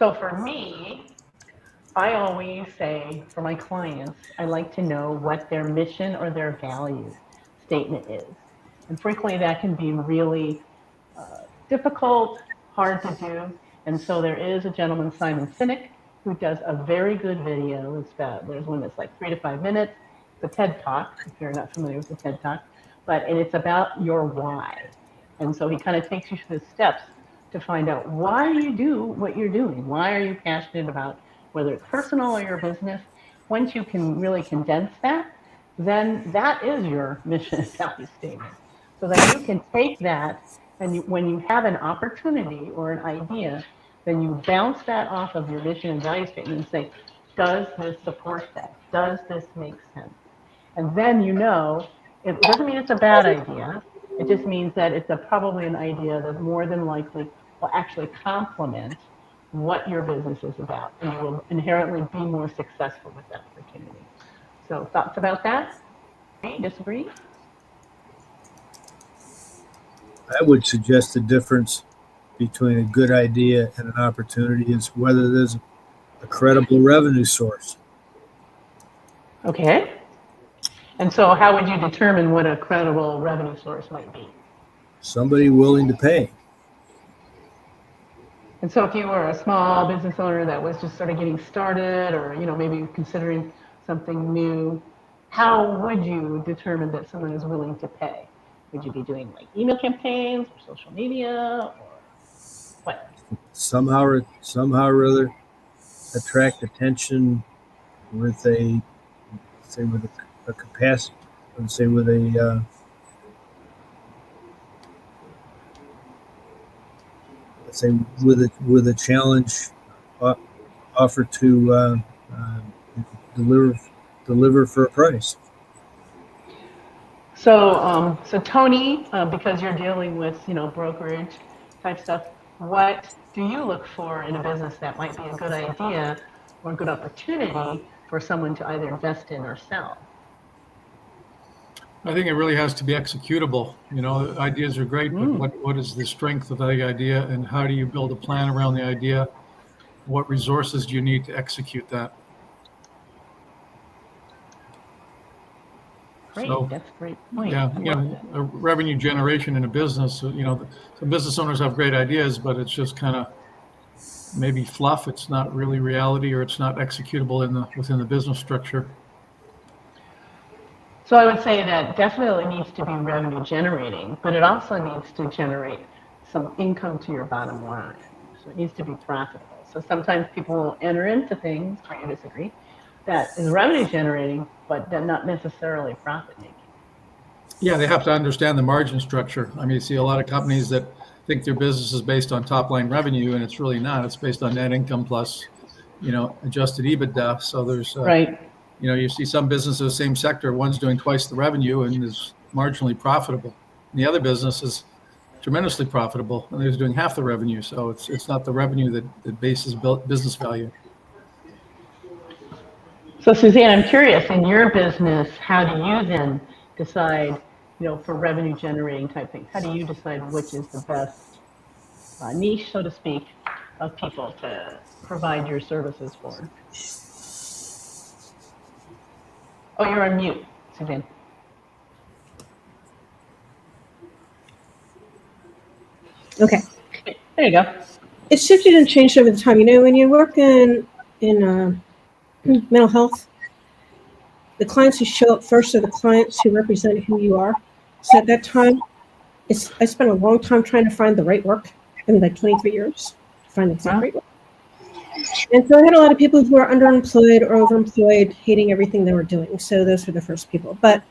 So for me, I always say for my clients, I like to know what their mission or their value statement is. And frequently that can be really difficult, hard to do. And so there is a gentleman, Simon Sinek, who does a very good video. There's one that's like 3 to 5 minutes. It's a TED Talk, if you're not familiar with the TED Talk, and it's about your why. And so he kind of takes you through the steps to find out why you do what you're doing. Why are you passionate about whether it's personal or your business? Once you can really condense that, then that is your mission and value statement. So that you can take that and when you have an opportunity or an idea, then you bounce that off of your mission and value statement and say, does this support that? Does this make sense? And then it doesn't mean it's a bad idea. It just means that it's probably an idea that more than likely will actually complement what your business is about, and you will inherently be more successful with that opportunity. So thoughts about that? Disagree? I would suggest the difference between a good idea and an opportunity is whether there's a credible revenue source. Okay. And so how would you determine what a credible revenue source might be? Somebody willing to pay. And so if you were a small business owner that was just sort of getting started or, maybe considering something new, how would you determine that someone is willing to pay? Would you be doing like email campaigns or social media or what? Somehow or other attract attention with a capacity, let's say with a challenge offered to deliver for a price. So Tony, because you're dealing with brokerage type stuff, what do you look for in a business that might be a good idea or a good opportunity for someone to either invest in or sell? I think it really has to be executable. Ideas are great, but what is the strength of the idea, and how do you build a plan around the idea? What resources do you need to execute that? Great, that's a great point. Yeah, a revenue generation in a business. Some business owners have great ideas, but it's just kind of maybe fluff. It's not really reality, or it's not executable within the business structure. So I would say that definitely needs to be revenue generating, but it also needs to generate some income to your bottom line. So it needs to be profitable. So sometimes people will enter into things, or you disagree, that is revenue generating, but they're not necessarily profit making. Yeah, they have to understand the margin structure. I mean, you see a lot of companies that think their business is based on top line revenue, and it's really not. It's based on net income plus, adjusted EBITDA. So there's right. You see some businesses, same sector, one's doing twice the revenue and is marginally profitable. And the other business is tremendously profitable and they're doing half the revenue. So it's not the revenue that bases business value. So Suzanne, I'm curious, in your business, how do you then decide, for revenue generating type things, how do you decide which is the best niche, so to speak, of people to provide your services for? Oh, you're on mute, Suzanne. Okay. There you go. It shifted and changed over the time. When you work in mental health, the clients who show up first are the clients who represent who you are. So at that time, I spent a long time trying to find the right work. Like 23 years to find the exact right work. And so I had a lot of people who were underemployed or overemployed, hating everything they were doing. So those were the first people. But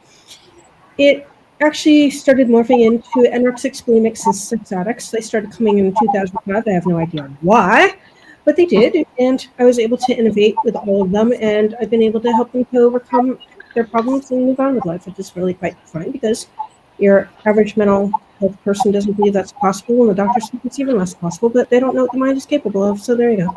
it actually started morphing into anorexics, bulimics, and sex addicts. They started coming in 2005. I have no idea why, but they did. And I was able to innovate with all of them. And I've been able to help them to overcome their problems and move on with life, which is really quite fun because your average mental health person doesn't believe that's possible. And the doctors think it's even less possible, but they don't know what the mind is capable of. So there you go.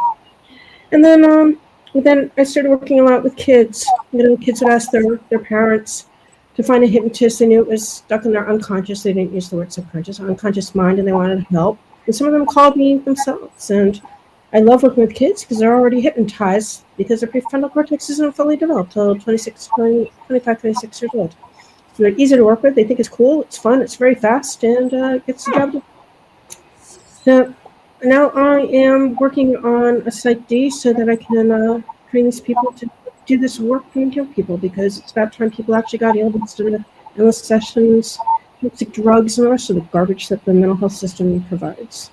And then I started working a lot with kids. Kids would ask their parents to find a hypnotist. They knew it was stuck in their unconscious. They didn't use the word subconscious, unconscious mind, and they wanted help. And some of them called me themselves. And I love working with kids because they're already hypnotized because their prefrontal cortex isn't fully developed till 25, 26 years old. So they're easy to work with. They think it's cool, it's fun, it's very fast, and gets the job done. So now I am working on a Psych D so that I can train these people to do this work and heal people, because it's about time people actually got healed instead of endless sessions, toxic drugs, and the rest of the garbage that the mental health system provides.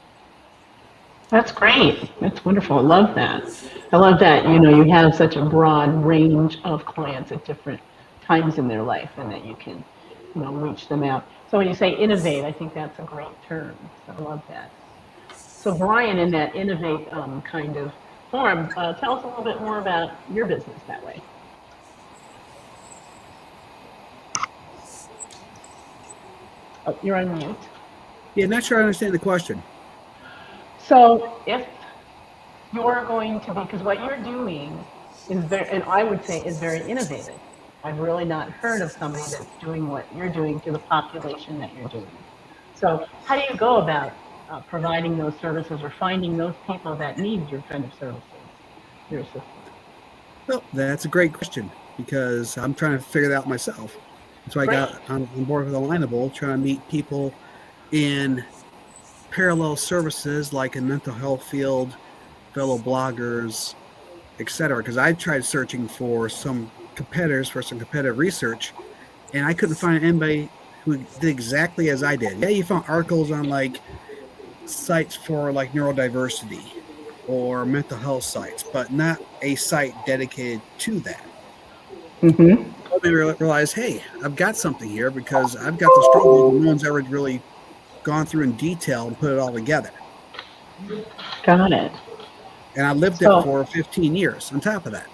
That's great. That's wonderful. I love that. I love that, you have such a broad range of clients at different times in their life, and that you can, reach them out. So when you say innovate, I think that's a great term. So I love that. So Brian, in that innovate kind of form, tell us a little bit more about your business that way. Oh, you're on mute. Yeah, not sure I understand the question. So if you're going to be, because what you're doing is very, and I would say is very innovative. I've really not heard of somebody that's doing what you're doing to the population that you're doing. So how do you go about providing those services or finding those people that need your kind of services, your assistance? Well, that's a great question because I'm trying to figure that out myself. So I got on board with Alignable, trying to meet people in parallel services like in mental health field, fellow bloggers, etc. Because I tried searching for some competitors for some competitive research, and I couldn't find anybody who did exactly as I did. Yeah, you found articles on like sites for like neurodiversity or mental health sites, but not a site dedicated to that. Mm-hmm. I realized, hey, I've got something here because I've got the struggle that no one's ever really gone through in detail and put it all together. Got it. And I lived it for 15 years on top of that.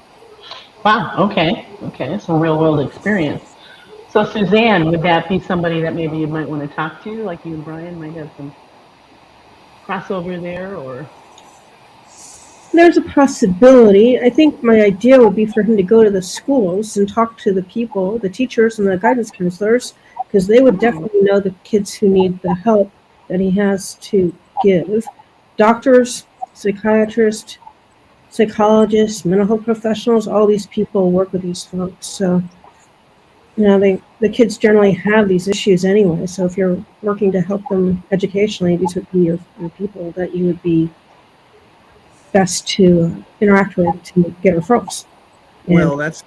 Wow, okay. Okay, so real world experience. So Suzanne, would that be somebody that maybe you might want to talk to, like you and Brian might have some crossover there, or? There's a possibility. I think my idea would be for him to go to the schools and talk to the people, the teachers and the guidance counselors, because they would definitely know the kids who need the help that he has to give. Doctors, psychiatrists, psychologists, mental health professionals, all these people work with these folks. So, the kids generally have these issues anyway. So if you're working to help them educationally, these would be your people that you would be best to interact with to get referrals. Well, that's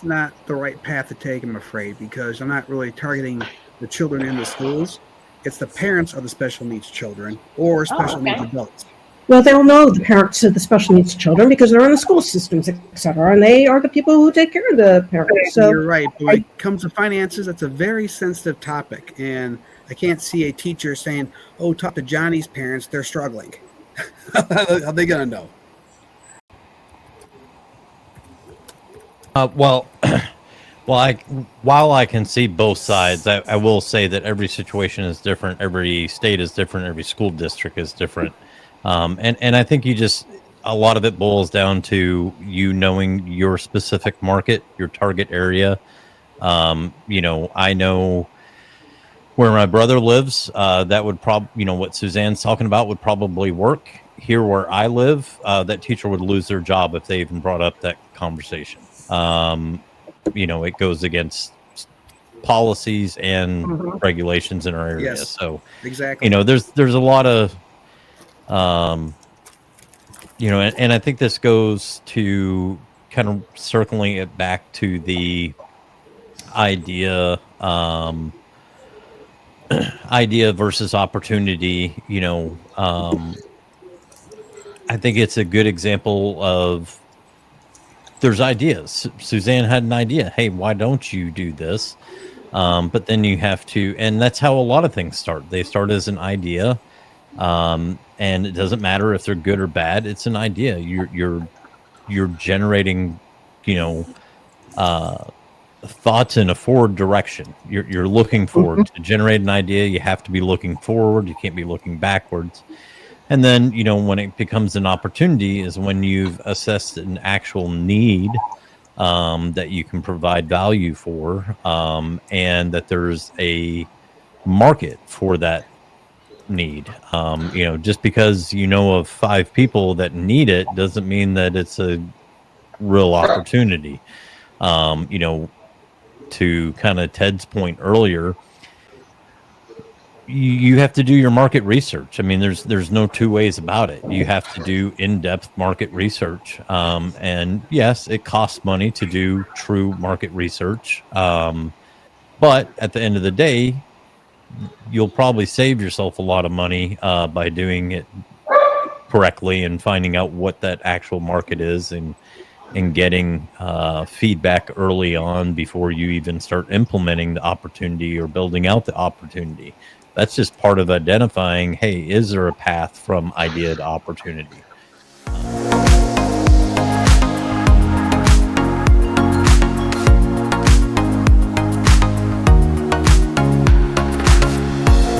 not the right path to take, I'm afraid, because I'm not really targeting the children in the schools. It's the parents of the special needs children or special needs adults. Well, they'll know the parents of the special needs children because they're in the school systems, etc., and they are the people who take care of the parents. So you're right. But when it comes to finances, that's a very sensitive topic, and I can't see a teacher saying, "Oh, talk to Johnny's parents; they're struggling." How are they gonna know? While I can see both sides, I will say that every situation is different, every state is different, every school district is different, and I think a lot of it boils down to you knowing your specific market, your target area. I know where my brother lives. That would what Suzanne's talking about would probably work. Here where I live, that teacher would lose their job if they even brought up that conversation. It goes against policies and regulations in our area. Yes, so exactly. There's a lot of, and I think this goes to kind of circling it back to the idea versus opportunity. I think it's a good example of there's ideas. Suzanne had an idea. Hey, why don't you do this? But then you have to, and that's how a lot of things start. They start as an idea, and it doesn't matter if they're good or bad. It's an idea. You're generating, thoughts in a forward direction. You're looking forward. To generate an idea, you have to be looking forward. You can't be looking backwards. And then, when it becomes an opportunity is when you've assessed an actual need that you can provide value for, and that there's a market for that need. Just because you know of 5 people that need it doesn't mean that it's a real opportunity. To kind of Ted's point earlier, you have to do your market research. I mean, there's no two ways about it. You have to do in-depth market research. And yes, it costs money to do true market research. But at the end of the day, you'll probably save yourself a lot of money by doing it correctly and finding out what that actual market is, and getting feedback early on before you even start implementing the opportunity or building out the opportunity. That's just part of identifying, hey, is there a path from idea to opportunity?